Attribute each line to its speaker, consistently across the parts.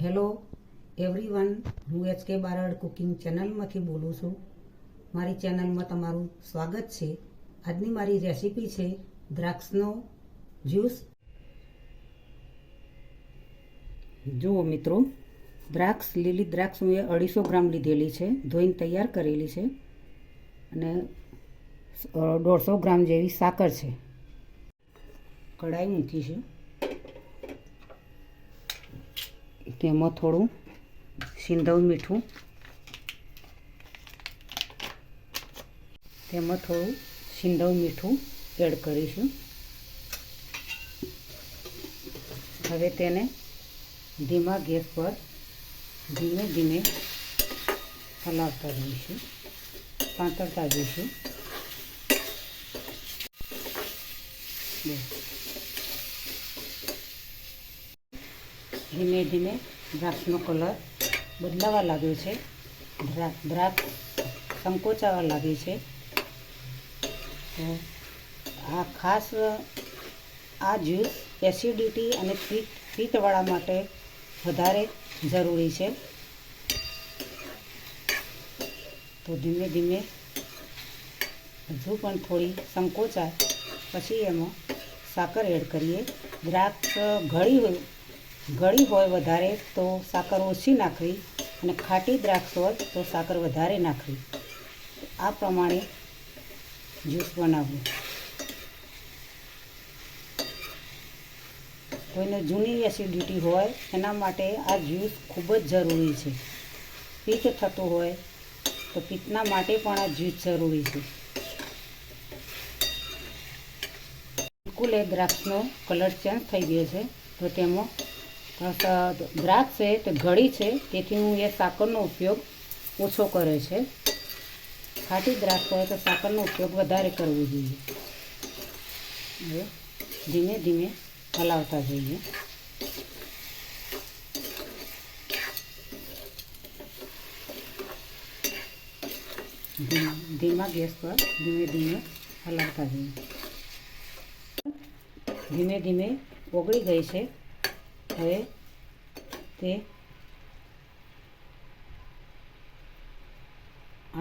Speaker 1: Hello everyone, હું HK Barad cooking ચેનલમાંથી બોલું છું. મારી ચેનલમાં તમારું સ્વાગત છે. આજની મારી રેસીપી છે દ્રાક્ષનો જ્યુસ. જુઓ મિત્રો, લીલી દ્રાક્ષ હું 250 ગ્રામ લીધેલી છે, ધોઈને તૈયાર કરેલી છે, અને 150 ગ્રામ જેવી સાકર છે. કઢાઈ મૂકીશું, તેમાં થોડું સિંધવ મીઠું, એડ કરીશું. હવે તેને ધીમા ગેસ પર ધીમે ધીમે હલાવતા જઈશું, સાંતળતા જઈશું. ધીમે ધીમે દ્રાક્ષનો કલર બદલાવા લાગ્યો છે, દ્રાક્ષ સંકોચાવા લાગે છે. તો આ જ્યુસ એસિડિટી અને પિત્તવાળા માટે વધારે જરૂરી છે. તો ધીમે ધીમે હજુ પણ થોડી સંકોચાય પછી એમાં સાકર એડ કરીએ. દ્રાક્ષ ગળી હોય વધારે તો સાકર ઓછી નાખવી, અને ખાટી દ્રાક્ષ હોય તો સાકર વધારે નાખવી. આ પ્રમાણે જ્યુસ બનાવવું. કોઈને જૂની એસિડિટી હોય એના માટે આ જ્યુસ ખૂબ જ જરૂરી છે. પિત્ત થતું હોય તો પિત્તના માટે પણ આ જ્યુસ જરૂરી છે. બિલકુલ એ દ્રાક્ષનો કલર ચેન્જ થઈ ગયો છે. તો તેમાં દ્રાક્ષ છે તે ગળી છે, તેથી હું એ સાકરનો ઉપયોગ ઓછો કર્યો છે. ખાટી દ્રાક્ષ હોય તો સાકરનો ઉપયોગ વધારે કરવો જોઈએ. હવે ધીમે ધીમે હલાવતા જઈએ. ધીમા ગેસ પર ધીમે ધીમે હલાવતા જઈએ. ધીમે ધીમે ઓગળી ગઈ છે. હવે તે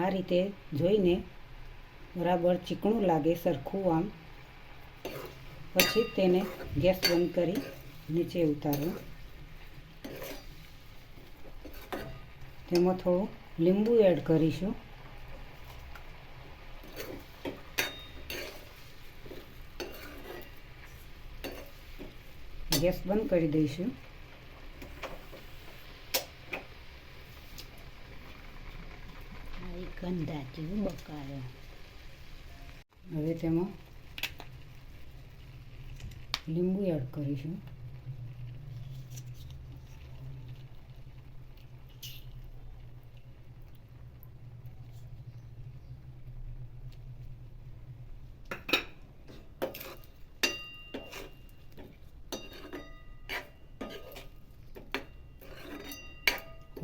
Speaker 1: આ રીતે જોઈને બરાબર ચીકણું લાગે, સરખું આમ, પછી તેને ગેસ બંધ કરી નીચે ઉતારવું. તેમાં થોડું લીંબુ એડ કરીશું. ગેસ બંધ કરી દઈશું. હવે તેમાં લીંબુ એડ કરીશું.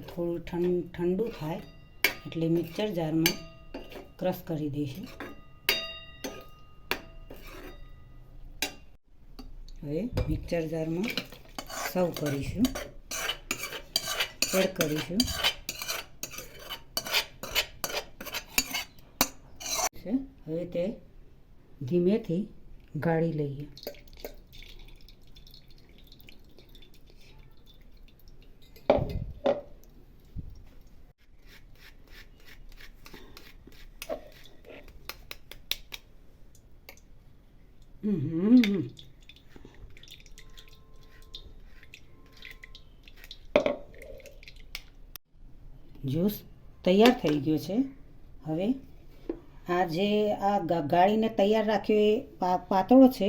Speaker 1: થોડું ઠંડુ થાય એટલે મિક્સર જારમાં ક્રશ કરી દઈશું. હવે મિક્સર જારમાં સર્વ કરીશું, એડ કરીશું. હવે તે ધીમેથી ગાળી લઈએ. જ્યુસ તૈયાર થઈ ગયો છે. હવે આ ગાળીને તૈયાર રાખ્યો એ પાતળો છે,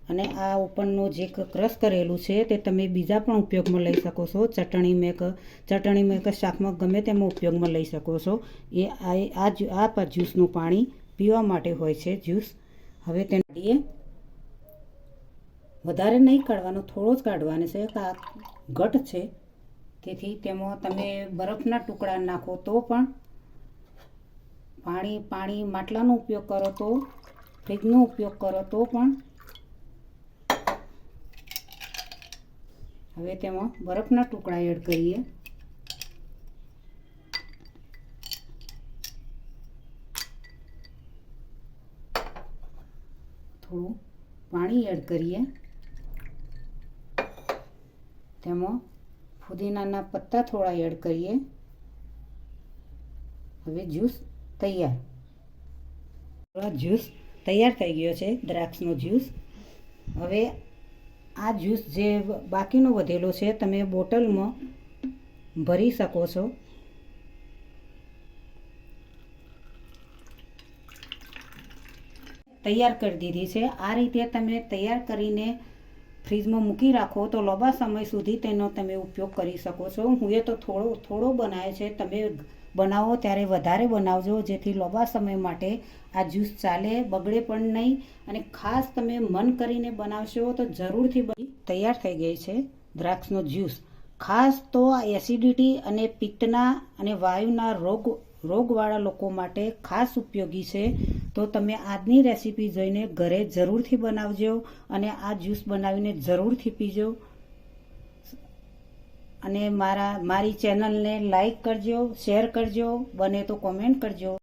Speaker 1: અને આ ઉપરનું જે ક્રશ કરેલું છે તે તમે બીજા પણ ઉપયોગમાં લઈ શકો છો. ચટણીમાં કે શાકમાં ગમે તેમાં ઉપયોગમાં લઈ શકો છો. આ જ્યુસનું પાણી પીવા માટે હોય છે જ્યુસ. હવે તેને વધારે નહીં કાઢવાનું, થોડો જ કાઢવાનો છે. આ ઘટ છે, તેથી તેમાં તમે બરફના ટુકડા નાખો તો પણ, પાણી માટલાનો ઉપયોગ કરો તો, ફ્રીજનો ઉપયોગ કરો તો પણ. હવે તેમાં બરફના ટુકડા એડ કરીએ. થોડું પાણી એડ કરીએ. તેમાં ફુદીનાના પત્તા થોડા એડ કરીએ. હવે જ્યુસ તૈયાર. જ્યુસ તૈયાર થઈ ગયો છે, દ્રાક્ષનો જ્યુસ. હવે આ જ્યુસ જે બાકીનો વધેલો છે તમે બોટલમાં ભરી શકો છો. તૈયાર કરી દીધી છે. આ રીતે તમે તૈયાર કરીને ફ્રીજમાં મૂકી રાખો તો લાંબા સમય સુધી તેનો તમે ઉપયોગ કરી શકો છો. હું એ તો થોડો બનાવે છે, તમે બનાવો ત્યારે વધારે બનાવજો, જેથી લાંબા સમય માટે આ જ્યુસ ચાલે, બગડે પણ નહીં. અને ખાસ તમે મન કરીને બનાવશો તો જરૂરથી તૈયાર થઈ ગઈ છે દ્રાક્ષનો જ્યુસ. ખાસ તો આ એસિડિટી અને પિત્તના અને વાયુના રોગવાળા લોકો માટે ખાસ ઉપયોગી છે. તો તમે આજની રેસીપી જોઈને ઘરે જરૂરથી બનાવજો અને આ જ્યુસ બનાવીને જરૂરથી પીજો. અને મારી ચેનલને લાઈક કરજો, શેર કરજો, બને તો કોમેન્ટ કરજો.